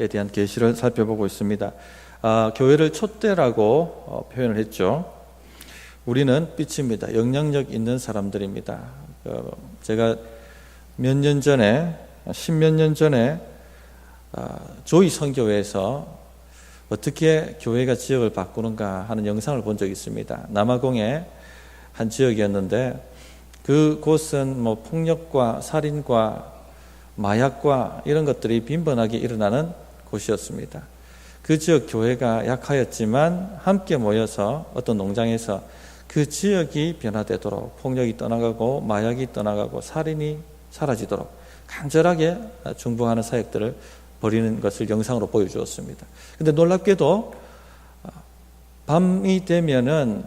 대한 계시를 살펴보고 있습니다. 교회를 촛대라고 표현을 했죠. 우리는 빛입니다. 영향력 있는 사람들입니다. 제가 몇 년 전에, 10몇 년 전에 조이 선교회에서 어떻게 교회가 지역을 바꾸는가 하는 영상을 본 적이 있습니다. 남아공의 한 지역이었는데 그곳은 폭력과 살인과 마약과 이런 것들이 빈번하게 일어나는 곳이었습니다. 그 지역 교회가 약하였지만 함께 모여서 어떤 농장에서 그 지역이 변화되도록, 폭력이 떠나가고 마약이 떠나가고 살인이 사라지도록 간절하게 중보하는 사역들을 벌이는 것을 영상으로 보여주었습니다. 그런데 놀랍게도 밤이 되면은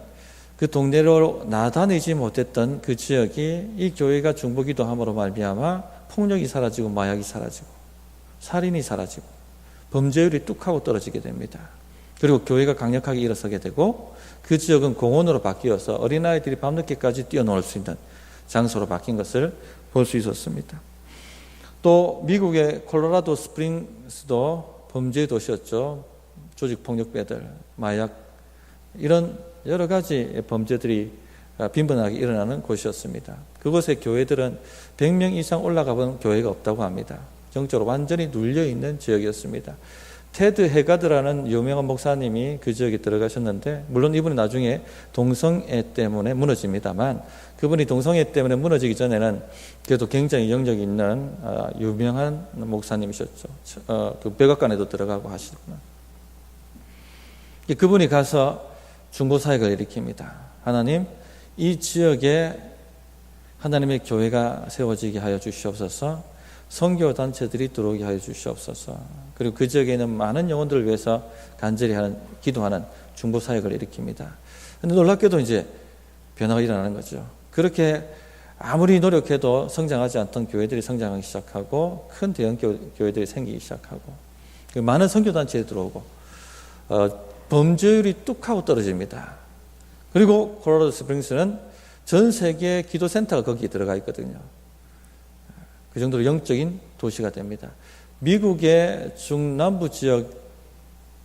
그 동네로 나다니지 못했던 그 지역이 이 교회가 중보기도함으로 말미암아 폭력이 사라지고 마약이 사라지고 살인이 사라지고 범죄율이 뚝 하고 떨어지게 됩니다. 그리고 교회가 강력하게 일어서게 되고 그 지역은 공원으로 바뀌어서 어린아이들이 밤늦게까지 뛰어놀 수 있는 장소로 바뀐 것을 볼 수 있었습니다. 또 미국의 콜로라도 스프링스도 범죄의 도시였죠. 조직폭력배들, 마약 이런 여러 가지 범죄들이 빈번하게 일어나는 곳이었습니다. 그곳의 교회들은 100명 이상 올라가 본 교회가 없다고 합니다. 정적으로 완전히 눌려있는 지역이었습니다. 테드 헤가드라는 유명한 목사님이 그 지역에 들어가셨는데 물론 이분이 나중에 동성애 때문에 무너집니다만 그분이 동성애 때문에 무너지기 전에는 그래도 굉장히 영향력 있는 유명한 목사님이셨죠. 그 백악관에도 들어가고 하시구나. 그분이 가서 중보사역을 일으킵니다. 하나님, 이 지역에 하나님의 교회가 세워지게 하여 주시옵소서. 선교단체들이 들어오게 하여 주시옵소서. 그리고 그 지역에 있는 많은 영혼들을 위해서 간절히 기도하는 중보사역을 일으킵니다. 그런데 놀랍게도 이제 변화가 일어나는 거죠. 그렇게 아무리 노력해도 성장하지 않던 교회들이 성장하기 시작하고 큰 대형 교회들이 생기기 시작하고 많은 선교단체에 들어오고 범죄율이 뚝 하고 떨어집니다. 그리고 콜로라도 스프링스는 전 세계 기도센터가 거기에 들어가 있거든요. 그 정도로 영적인 도시가 됩니다. 미국의 중남부 지역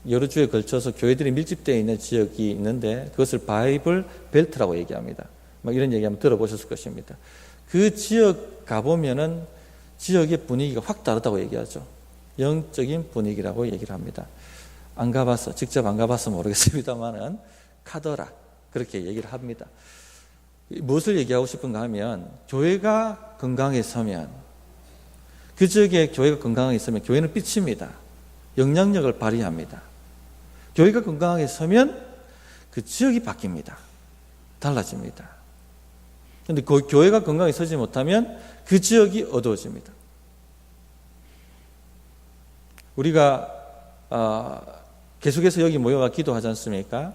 여러 주에 걸쳐서 교회들이 밀집되어 있는 지역이 있는데 그것을 바이블 벨트라고 얘기합니다. 이런 얘기 한번 들어보셨을 것입니다. 그 지역 가보면은 지역의 분위기가 확 다르다고 얘기하죠. 영적인 분위기라고 얘기를 합니다. 안 가봐서, 직접 안 가봐서 모르겠습니다만은 카더라 그렇게 얘기를 합니다. 무엇을 얘기하고 싶은가 하면 교회가 건강에 서면 그 지역에 교회가 건강하게 있으면 교회는 빛입니다. 영향력을 발휘합니다. 교회가 건강하게 서면 그 지역이 바뀝니다. 달라집니다. 그런데 그 교회가 건강하게 서지 못하면 그 지역이 어두워집니다. 우리가 계속해서 여기 모여가 기도하지 않습니까?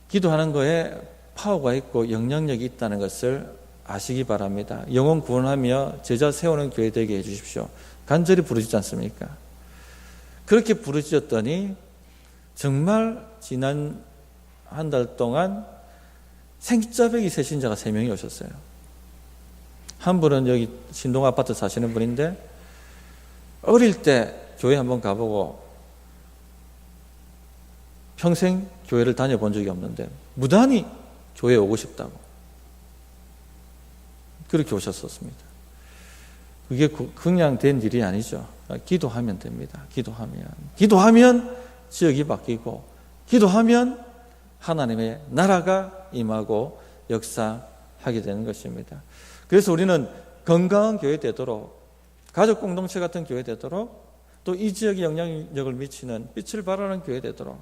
기도하는 거에 파워가 있고 영향력이 있다는 것을 아시기 바랍니다. 영혼 구원하며 제자 세우는 교회 되게 해주십시오. 간절히 부르짖지 않습니까? 그렇게 부르짖었더니 정말 지난 한 달 동안 생짜배기 새신자가 3명이 오셨어요. 한 분은 여기 신동 아파트 사시는 분인데 어릴 때 교회 한번 가보고 평생 교회를 다녀본 적이 없는데 무단히 교회에 오고 싶다고 그렇게 오셨었습니다. 그게 그냥 된 일이 아니죠. 기도하면 됩니다. 기도하면 지역이 바뀌고 기도하면 하나님의 나라가 임하고 역사하게 되는 것입니다. 그래서 우리는 건강한 교회 되도록 가족 공동체 같은 교회 되도록 또 이 지역에 영향력을 미치는 빛을 발하는 교회 되도록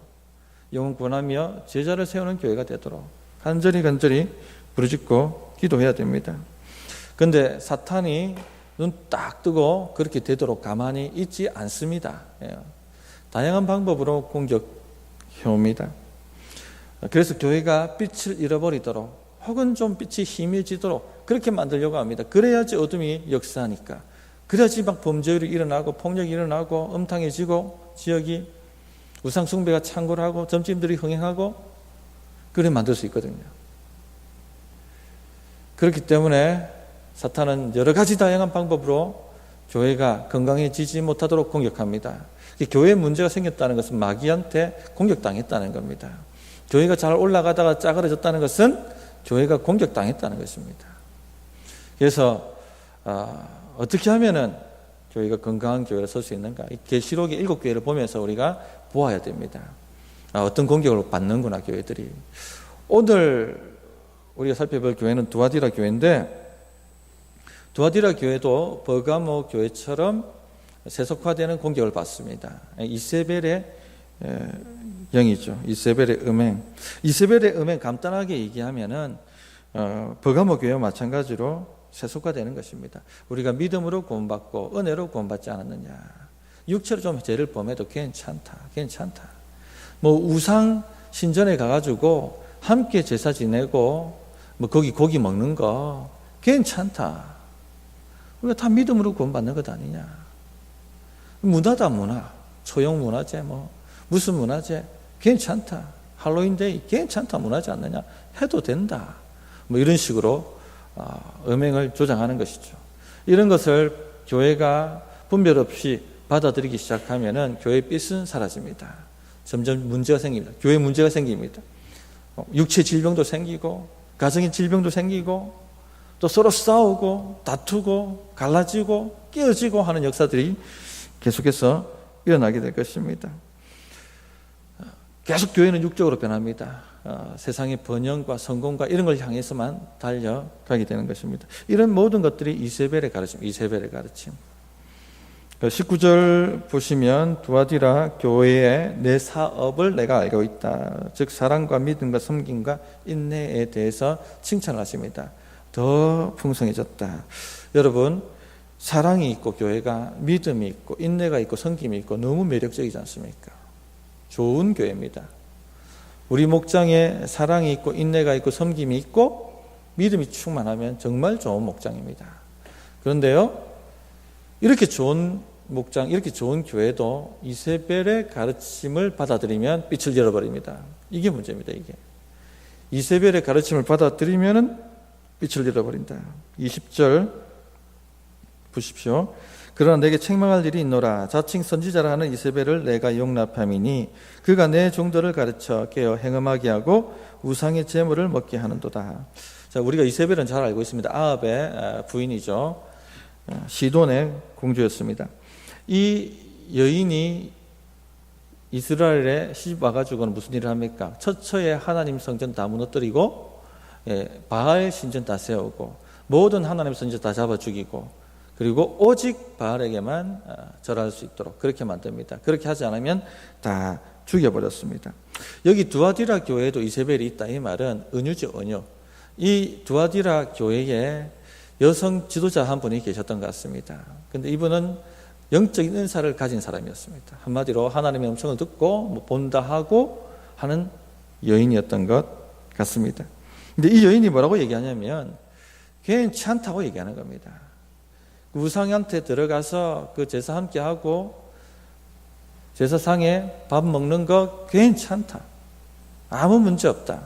영혼 구원하며 제자를 세우는 교회가 되도록 간절히 부르짖고 기도해야 됩니다. 그런데 사탄이 눈 딱 뜨고 그렇게 되도록 가만히 있지 않습니다. 다양한 방법으로 공격해옵니다. 그래서 교회가 빛을 잃어버리도록 혹은 좀 빛이 희미해지도록 그렇게 만들려고 합니다. 그래야지 어둠이 역사하니까. 그래야지 막 범죄율이 일어나고 폭력이 일어나고 음탕해지고 지역이 우상숭배가 창궐하고 점집들이 흥행하고 그래 만들 수 있거든요. 그렇기 때문에 사탄은 여러 가지 다양한 방법으로 교회가 건강해지지 못하도록 공격합니다. 교회에 문제가 생겼다는 것은 마귀한테 공격당했다는 겁니다. 교회가 잘 올라가다가 짜그러졌다는 것은 교회가 공격당했다는 것입니다. 그래서 어떻게 하면은 교회가 건강한 교회로 설 수 있는가? 이 계시록의 7교회를 보면서 우리가 보아야 됩니다. 어떤 공격을 받는구나, 교회들이. 오늘 우리가 살펴볼 교회는 두아디라 교회인데, 두아디라 교회도 버가모 교회처럼 세속화되는 공격을 받습니다. 이세벨의 영이죠. 이세벨의 음행. 이세벨의 음행 간단하게 얘기하면은 버가모 교회와 마찬가지로 세속화되는 것입니다. 우리가 믿음으로 구원받고 은혜로 구원받지 않았느냐. 육체로 좀 죄를 범해도 괜찮다. 뭐 우상 신전에 가가지고 함께 제사 지내고 뭐 거기 고기 먹는 거 괜찮다. 우리가 다 믿음으로 구원받는 것 아니냐. 문화다, 문화. 소형 문화재, 뭐 무슨 문화재 괜찮다. 할로윈데이 괜찮다, 문화재 않느냐. 해도 된다. 뭐 이런 식으로 음행을 조장하는 것이죠. 이런 것을 교회가 분별 없이 받아들이기 시작하면은 교회의 빛은 사라집니다. 점점 문제가 생깁니다. 교회 문제가 생깁니다. 육체 질병도 생기고 가정의 질병도 생기고 또 서로 싸우고 다투고 갈라지고 깨어지고 하는 역사들이 계속해서 일어나게 될 것입니다. 계속 교회는 육적으로 변합니다. 세상의 번영과 성공과 이런 걸 향해서만 달려가게 되는 것입니다. 이런 모든 것들이 이세벨의 가르침. 19절 보시면 두아디라 교회의 내 사업을 내가 알고 있다. 즉 사랑과 믿음과 섬김과 인내에 대해서 칭찬을 하십니다. 더 풍성해졌다. 여러분, 사랑이 있고 교회가 믿음이 있고 인내가 있고 섬김이 있고 너무 매력적이지 않습니까? 좋은 교회입니다. 우리 목장에 사랑이 있고 인내가 있고 섬김이 있고 믿음이 충만하면 정말 좋은 목장입니다. 그런데요, 이렇게 좋은 목장, 이렇게 좋은 교회도 이세벨의 가르침을 받아들이면 빛을 잃어버립니다. 이게 문제입니다. 이게 이세벨의 가르침을 받아들이면 빛을 잃어버린다. 20절 보십시오. 그러나 내게 책망할 일이 있노라. 자칭 선지자라 하는 이세벨을 내가 용납함이니 그가 내 종들을 가르쳐 깨어 행음하게 하고 우상의 제물을 먹게 하는도다. 자, 우리가 이세벨은 잘 알고 있습니다. 아합의 부인이죠. 시돈의 공주였습니다. 이 여인이 이스라엘에 시집 와가지고는 무슨 일을 합니까? 처처에 하나님 성전 다 무너뜨리고 바알 신전 다 세우고 모든 하나님 선지자 다 잡아 죽이고 그리고 오직 바알에게만 절할 수 있도록 그렇게 만듭니다. 그렇게 하지 않으면 다 죽여버렸습니다. 여기 두아디라 교회에도 이세벨이 있다. 이 말은 은유죠, 은유. 이 두아디라 교회에 여성 지도자 한 분이 계셨던 것 같습니다. 그런데 이분은 영적인 은사를 가진 사람이었습니다. 한마디로 하나님의 음성을 듣고 뭐 본다 하고 하는 여인이었던 것 같습니다. 근데 이 여인이 뭐라고 얘기하냐면 괜찮다고 얘기하는 겁니다. 우상한테 들어가서 그 제사 함께 하고 제사상에 밥 먹는 거 괜찮다. 아무 문제 없다.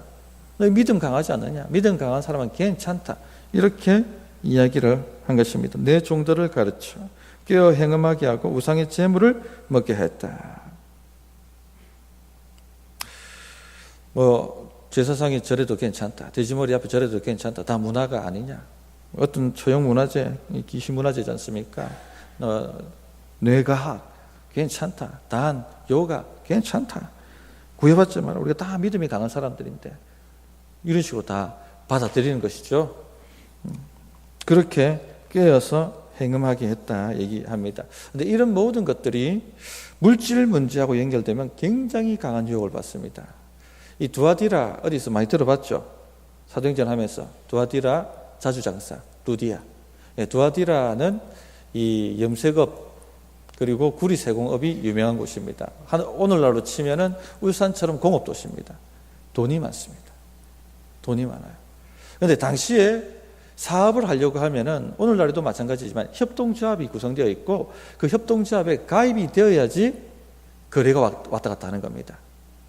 너 믿음 강하지 않느냐? 믿음 강한 사람은 괜찮다. 이렇게 이야기를 한 것입니다. 내 종들을 가르쳐 깨어 행음하게 하고 우상의 제물을 먹게 했다. 뭐 제사상에 절해도 괜찮다. 돼지머리 앞에 절해도 괜찮다. 다 문화가 아니냐? 어떤 초형 문화재, 기시 문화재지 않습니까? 뇌과학 괜찮다. 단, 요가 괜찮다. 구해받지 마라. 우리가 다 믿음이 강한 사람들인데 이런 식으로 다 받아들이는 것이죠. 그렇게 깨어서 행음하게 했다 얘기합니다. 그런데 이런 모든 것들이 물질 문제하고 연결되면 굉장히 강한 유혹을 받습니다. 이 두아디라 어디서 많이 들어봤죠? 사도행전 하면서 두아디라 자주장사, 루디아. 두아디라는 이 염색업 그리고 구리 세공업이 유명한 곳입니다. 오늘날로 치면은 울산처럼 공업도시입니다. 돈이 많습니다. 돈이 많아요. 그런데 당시에 사업을 하려고 하면은 오늘날에도 마찬가지지만 협동조합이 구성되어 있고 그 협동조합에 가입이 되어야지 거래가 왔다 갔다 하는 겁니다.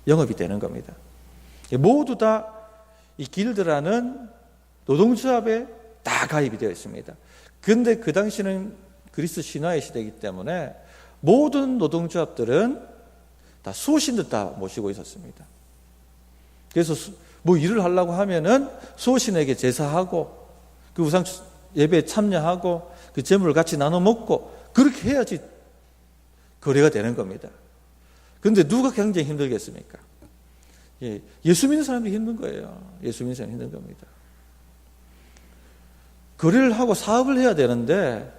영업이 되는 겁니다. 모두 다 이 길드라는 노동조합에 다 가입이 되어 있습니다. 그런데 그 당시는 그리스 신화의 시대이기 때문에 모든 노동조합들은 다 수호신들 다 모시고 있었습니다. 그래서 뭐 일을 하려고 하면은 수호신에게 제사하고 그 우상 예배에 참여하고 그 재물을 같이 나눠 먹고 그렇게 해야지 거래가 되는 겁니다. 그런데 누가 경쟁이 힘들겠습니까? 예수 믿는 사람이 힘든 거예요. 예수 믿는 사람이 힘든 겁니다. 거래를 하고 사업을 해야 되는데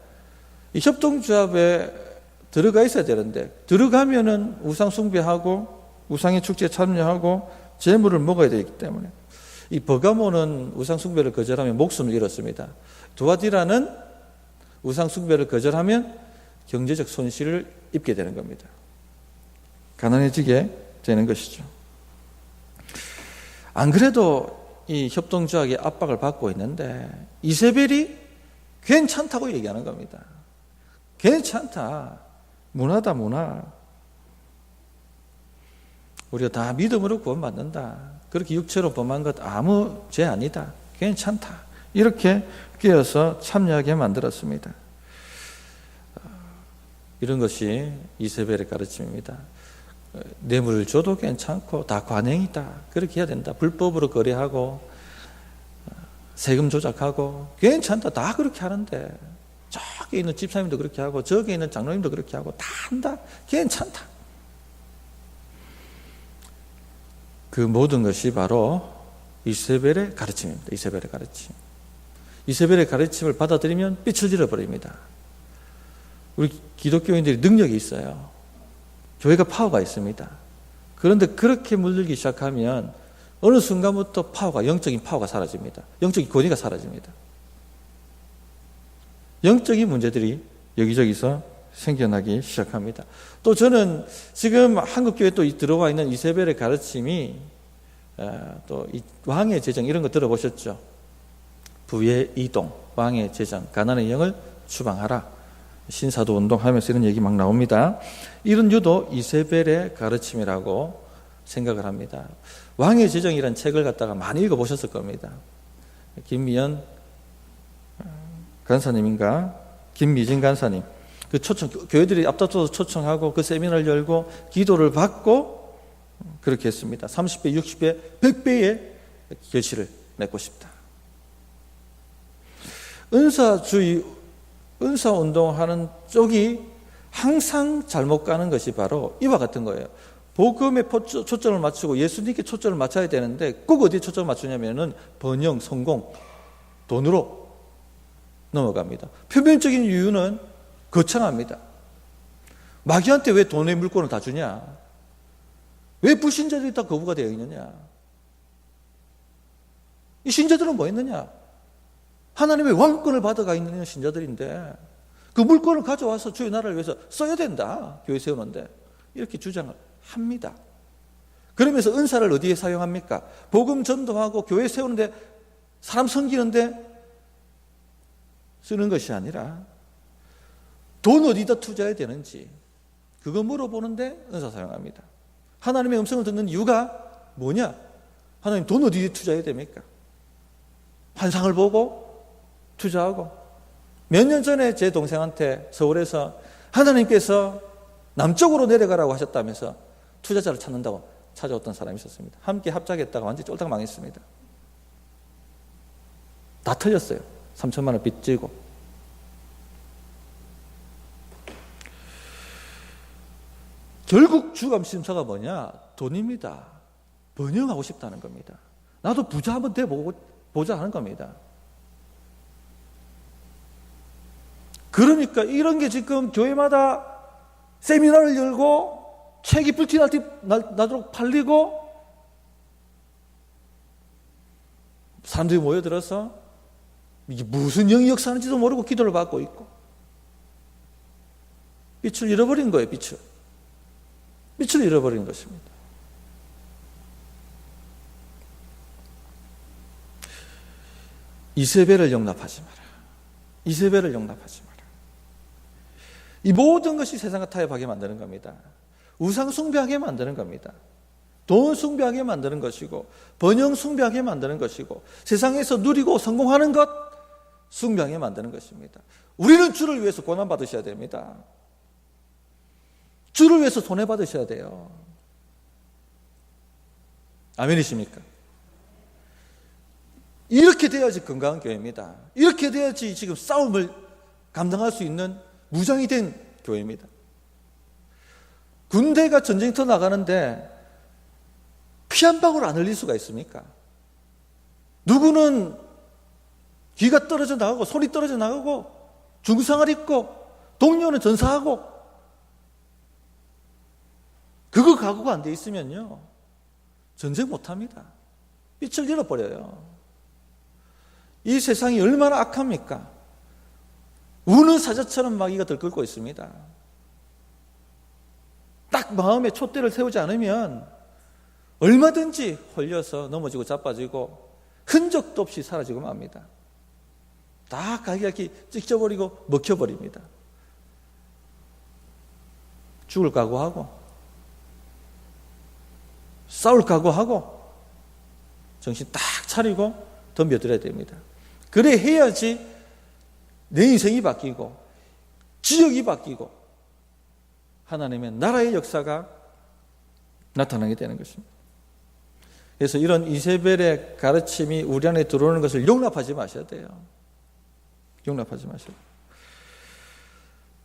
이 협동조합에 들어가 있어야 되는데 들어가면은 우상 숭배하고 우상의 축제에 참여하고 재물을 먹어야 되기 때문에 이 버가모는 우상 숭배를 거절하면 목숨을 잃었습니다. 두아디라는 우상 숭배를 거절하면 경제적 손실을 입게 되는 겁니다. 가난해지게 되는 것이죠. 안 그래도 이 협동조합의 압박을 받고 있는데 이세벨이 괜찮다고 얘기하는 겁니다. 괜찮다. 문화다, 문화. 우리가 다 믿음으로 구원받는다. 그렇게 육체로 범한 것 아무 죄 아니다. 괜찮다. 이렇게 끼어서 참여하게 만들었습니다. 이런 것이 이세벨의 가르침입니다. 뇌물을 줘도 괜찮고 다 관행이다. 그렇게 해야 된다. 불법으로 거래하고 세금 조작하고 괜찮다. 다 그렇게 하는데 저기 있는 집사님도 그렇게 하고 저기 있는 장로님도 그렇게 하고 다 한다. 괜찮다. 그 모든 것이 바로 이세벨의 가르침입니다. 이세벨의 가르침. 이세벨의 가르침을 받아들이면 빛을 잃어버립니다. 우리 기독교인들이 능력이 있어요. 교회가 파워가 있습니다. 그런데 그렇게 물들기 시작하면 어느 순간부터 영적인 파워가 사라집니다. 영적인 권위가 사라집니다. 영적인 문제들이 여기저기서 생겨나기 시작합니다. 또 저는 지금 한국교회에 또 들어와 있는 이세벨의 가르침이 또 이 왕의 제정 이런 거 들어보셨죠? 부의 이동, 왕의 제정, 가난의 영을 추방하라. 신사도 운동하면서 이런 얘기 막 나옵니다. 이런 유도 이세벨의 가르침이라고 생각을 합니다. 왕의 제정이라는 책을 갖다가 많이 읽어보셨을 겁니다. 김미연 간사님인가 김미진 간사님 그 초청 교회들이 앞다퉈서 초청하고 그 세미나를 열고 기도를 받고 그렇게 했습니다. 30배, 60배, 100배의 결실을 맺고 싶다. 은사주의, 은사운동하는 쪽이 항상 잘못 가는 것이 바로 이와 같은 거예요. 복음에 초점을 맞추고 예수님께 초점을 맞춰야 되는데 꼭 어디에 초점을 맞추냐면은 번영, 성공, 돈으로 넘어갑니다. 표면적인 이유는 거창합니다. 마귀한테 왜 돈의 물건을 다 주냐? 왜 불신자들이 다 거부가 되어 있느냐? 이 신자들은 뭐 했느냐? 하나님의 왕권을 받아가 있는 신자들인데 그 물건을 가져와서 주의 나라를 위해서 써야 된다. 교회 세우는데 이렇게 주장을 합니다. 그러면서 은사를 어디에 사용합니까? 복음 전도하고 교회 세우는데 사람 섬기는데 쓰는 것이 아니라 돈 어디다 투자해야 되는지 그거 물어보는데 은사 사용합니다. 하나님의 음성을 듣는 이유가 뭐냐? 하나님 돈 어디에 투자해야 됩니까? 환상을 보고 투자하고 몇 년 전에 제 동생한테 서울에서 하나님께서 남쪽으로 내려가라고 하셨다면서 투자자를 찾는다고 찾아왔던 사람이 있었습니다. 함께 합작했다가 완전히 쫄딱 망했습니다. 다 틀렸어요. 3천만 원 빚지고. 결국 주감심사가 뭐냐? 돈입니다. 번영하고 싶다는 겁니다. 나도 부자 한번 돼보자 하는 겁니다. 그러니까 이런 게 지금 교회마다 세미나를 열고 책이 불티나도록 팔리고 사람들이 모여들어서 이게 무슨 영이 역사하는지도 모르고 기도를 받고 있고 빛을 잃어버린 거예요. 빛을 잃어버린 것입니다. 이세벨을 용납하지 마라. 이세벨을 용납하지 마라. 이 모든 것이 세상과 타협하게 만드는 겁니다. 우상 숭배하게 만드는 겁니다. 돈 숭배하게 만드는 것이고 번영 숭배하게 만드는 것이고 세상에서 누리고 성공하는 것 숭배하게 만드는 것입니다. 우리는 주를 위해서 고난받으셔야 됩니다. 주를 위해서 손해받으셔야 돼요. 아멘이십니까? 이렇게 돼야지 건강한 교회입니다. 이렇게 돼야지 지금 싸움을 감당할 수 있는 무장이 된 교회입니다. 군대가 전쟁터 나가는데 피 한 방울 안 흘릴 수가 있습니까? 누구는 귀가 떨어져 나가고 손이 떨어져 나가고 중상을 입고 동료는 전사하고 그거 각오가 안 돼 있으면요 전쟁 못합니다. 빛을 잃어버려요. 이 세상이 얼마나 악합니까? 우는 사자처럼 마귀가 들끓고 있습니다. 딱 마음에 촛대를 세우지 않으면 얼마든지 홀려서 넘어지고 자빠지고 흔적도 없이 사라지고 맙니다. 다 갈기갈기 찢겨버리고 먹혀버립니다. 죽을 각오하고 싸울 각오하고 정신 딱 차리고 덤벼들어야 됩니다. 그래 해야지 내 인생이 바뀌고 지역이 바뀌고 하나님의 나라의 역사가 나타나게 되는 것입니다. 그래서 이런 이세벨의 가르침이 우리 안에 들어오는 것을 용납하지 마셔야 돼요. 용납하지 마셔야 돼요.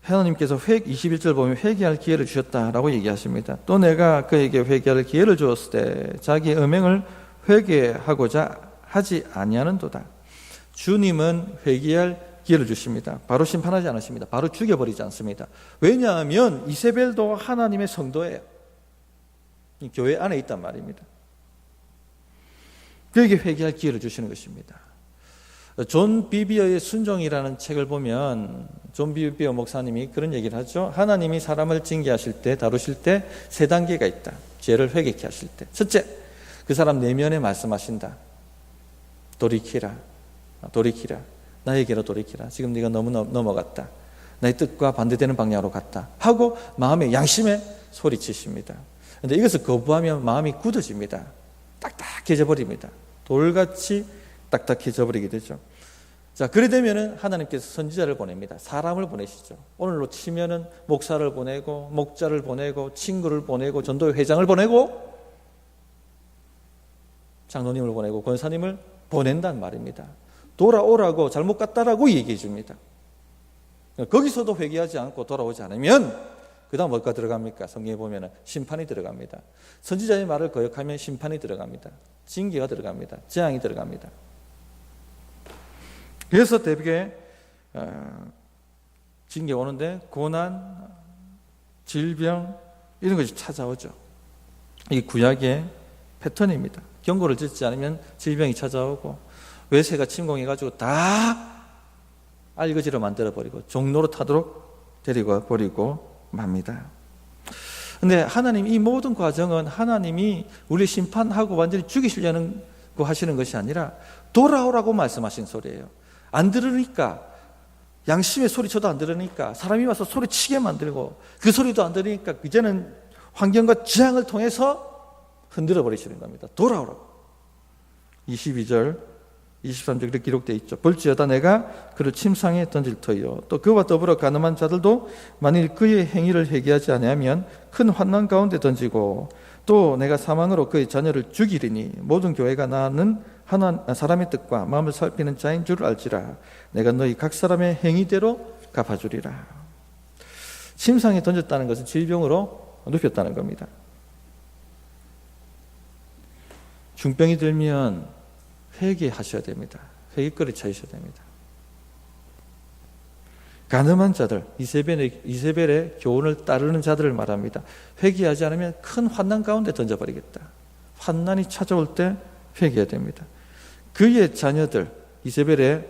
하나님께서 21절 보면 회개할 기회를 주셨다라고 얘기하십니다. 또 내가 그에게 회개할 기회를 주었을 때 자기 음행을 회개하고자 하지 아니하는도다. 주님은 회개할 기회를 주십니다. 바로 심판하지 않으십니다. 바로 죽여버리지 않습니다. 왜냐하면 이세벨도 하나님의 성도예요. 교회 안에 있단 말입니다. 그에게 회개할 기회를 주시는 것입니다. 존 비비어의 순종이라는 책을 보면 존 비비어 목사님이 그런 얘기를 하죠. 하나님이 사람을 징계하실 때, 다루실 때 세 단계가 있다. 죄를 회개케 하실 때. 첫째, 그 사람 내면에 말씀하신다. 돌이키라. 돌이키라. 나에게로 돌이키라. 지금 네가 너무 넘어갔다. 나의 뜻과 반대되는 방향으로 갔다. 하고 마음의 양심에 소리치십니다. 그런데 이것을 거부하면 마음이 굳어집니다. 딱딱해져 버립니다. 돌같이 딱딱해져 버리게 되죠. 자, 그래 되면은 하나님께서 선지자를 보냅니다. 사람을 보내시죠. 오늘로 치면은 목사를 보내고 목자를 보내고 친구를 보내고 전도회 회장을 보내고 장로님을 보내고 권사님을 보낸단 말입니다. 돌아오라고 잘못 갔다라고 얘기해 줍니다. 거기서도 회개하지 않고 돌아오지 않으면 그 다음 뭐가 들어갑니까? 성경에 보면 심판이 들어갑니다. 선지자의 말을 거역하면 심판이 들어갑니다. 징계가 들어갑니다. 재앙이 들어갑니다. 그래서 대개 징계 오는데 고난, 질병 이런 것이 찾아오죠. 이게 구약의 패턴입니다. 경고를 듣지 않으면 질병이 찾아오고 외세가 침공해가지고 다 알거지로 만들어버리고 종로로 타도록 데리고 버리고 맙니다. 근데 하나님 이 모든 과정은 하나님이 우리 심판하고 완전히 죽이시려는 거 하시는 것이 아니라 돌아오라고 말씀하신 소리예요. 안 들으니까 양심의 소리쳐도 안 들으니까 사람이 와서 소리치게 만들고 그 소리도 안 들으니까 이제는 환경과 재앙을 통해서 흔들어 버리시는 겁니다. 돌아오라고. 22절 23절 이렇게 기록되어 있죠. 볼지어다 내가 그를 침상에 던질 터이요 또 그와 더불어 가늠한 자들도 만일 그의 행위를 회개하지 아니하면 큰 환난 가운데 던지고 또 내가 사망으로 그의 자녀를 죽이리니 모든 교회가 나는 사람의 뜻과 마음을 살피는 자인 줄 알지라. 내가 너희 각 사람의 행위대로 갚아주리라. 침상에 던졌다는 것은 질병으로 눕혔다는 겁니다. 중병이 들면 회개하셔야 됩니다. 회개거리 찾으셔야 됩니다. 가늠한 자들, 이세벨의 교훈을 따르는 자들을 말합니다. 회개하지 않으면 큰 환난 가운데 던져버리겠다. 환난이 찾아올 때 회개해야 됩니다. 그의 자녀들, 이세벨의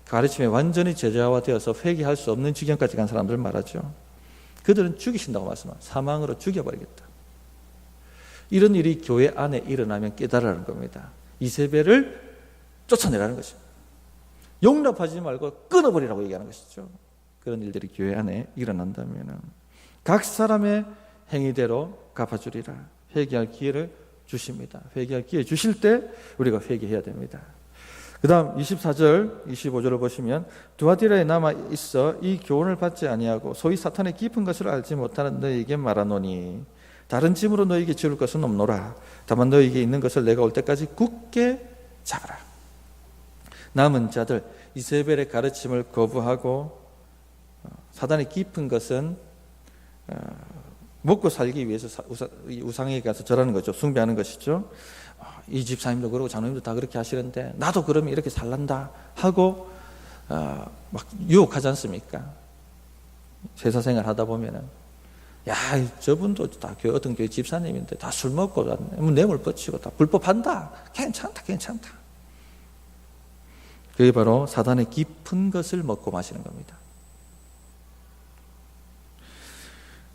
가르침에 완전히 제자화되어서 회개할 수 없는 지경까지 간 사람들 말하죠. 그들은 죽이신다고 말씀합니다. 사망으로 죽여버리겠다. 이런 일이 교회 안에 일어나면 깨달으라는 겁니다. 이세벨을 쫓아내라는 것입니다. 용납하지 말고 끊어버리라고 얘기하는 것이죠. 그런 일들이 교회 안에 일어난다면 각 사람의 행위대로 갚아주리라. 회개할 기회를 주십니다. 회개할 기회 주실 때 우리가 회개해야 됩니다. 그 다음 24절, 25절을 보시면 두아디라에 남아 있어 이 교훈을 받지 아니하고 소위 사탄의 깊은 것을 알지 못하는 너희에게 말하노니 다른 짐으로 너희에게 지울 것은 없노라. 다만 너희에게 있는 것을 내가 올 때까지 굳게 잡아라. 남은 자들 이세벨의 가르침을 거부하고 사단의 깊은 것은 먹고 살기 위해서 우상에 가서 절하는 거죠. 숭배하는 것이죠. 이 집사님도 그러고 장로님도 다 그렇게 하시는데 나도 그러면 이렇게 살란다 하고 막 유혹하지 않습니까? 제사생활 하다 보면은 야 저분도 다 어떤 교회 집사님인데 다 술 먹고 뇌물 뻗치고 다 불법한다. 괜찮다. 그게 바로 사단의 깊은 것을 먹고 마시는 겁니다.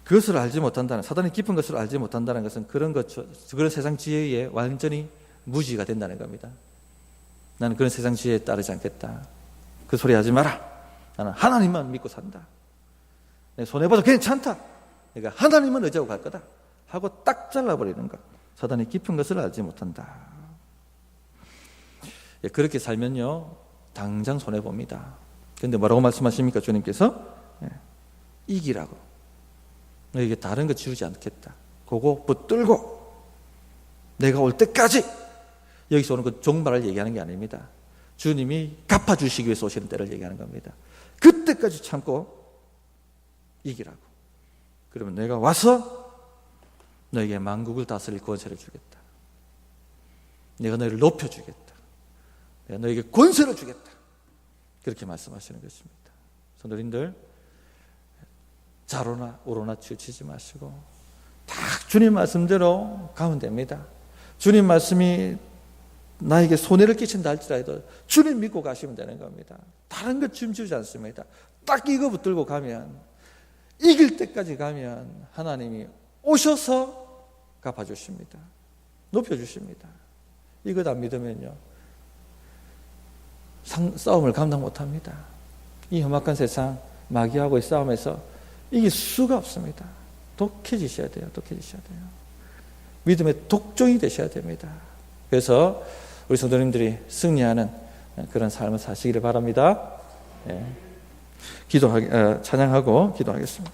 그것을 알지 못한다는, 사단의 깊은 것을 알지 못한다는 것은 그런 세상 지혜에 완전히 무지가 된다는 겁니다. 나는 그런 세상 지혜에 따르지 않겠다. 그 소리 하지 마라. 나는 하나님만 믿고 산다. 내 손해봐도 괜찮다. 내가 하나님만 의지하고 갈 거다. 하고 딱 잘라버리는 것. 사단의 깊은 것을 알지 못한다. 그렇게 살면요, 당장 손해봅니다. 그런데 뭐라고 말씀하십니까? 주님께서 이기라고. 너에게 다른 거 지우지 않겠다. 그거 붙들고 내가 올 때까지. 여기서 오는 그 종말을 얘기하는 게 아닙니다. 주님이 갚아주시기 위해서 오시는 때를 얘기하는 겁니다. 그때까지 참고 이기라고. 그러면 내가 와서 너에게 만국을 다스릴 권세를 주겠다. 내가 너희를 높여주겠다. 내가 너에게 권세를 주겠다. 그렇게 말씀하시는 것입니다. 성도님들, 좌로나 우로나 치우치지 마시고 딱 주님 말씀대로 가면 됩니다. 주님 말씀이 나에게 손해를 끼친다 할지라도 주님 믿고 가시면 되는 겁니다. 다른 것 춤추지 않습니다. 딱 이거 붙들고 가면, 이길 때까지 가면 하나님이 오셔서 갚아주십니다. 높여주십니다. 이것 안 믿으면요, 싸움을 감당 못합니다. 이 험악한 세상 마귀하고의 싸움에서 이길 수가 없습니다. 독해지셔야 돼요. 믿음의 독종이 되셔야 됩니다. 그래서 우리 성도님들이 승리하는 그런 삶을 사시기를 바랍니다. 찬양하고 기도하겠습니다.